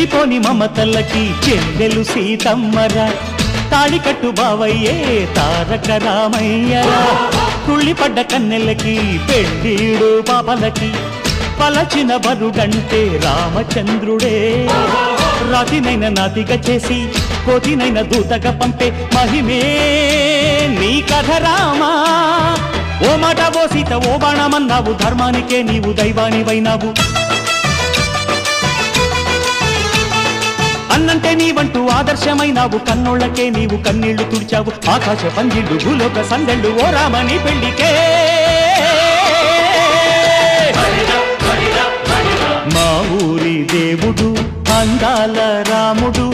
పోని మమతల్లకి చెల్లెలు సీతమ్మరా తాళికట్టు బావయ్యే తారక రామయ్యరా తుళ్ళిపడ్డ కన్నెలకి పెళ్ళీడు పాపలకి పలచిన బరుగంటే రామచంద్రుడే రాతినైన నాతిగా చేసి కోతినైన దూతగా పంపే మహిమే నీ కథ రామా ఓ మాట ఓ సీత ఓ బాణమన్నావు ధర్మానికే నీవు దైవానివైనావు అన్నంటే నీవంటూ ఆదర్శమైనావు కన్నోళ్ళకే నీవు కన్నీళ్లు తుడిచావు ఆకాశ పందిళ్ళు భూలోక సందళ్ళు ఓ రామని పెళ్లికే మా ఊరి దేవుడు అందాల రాముడు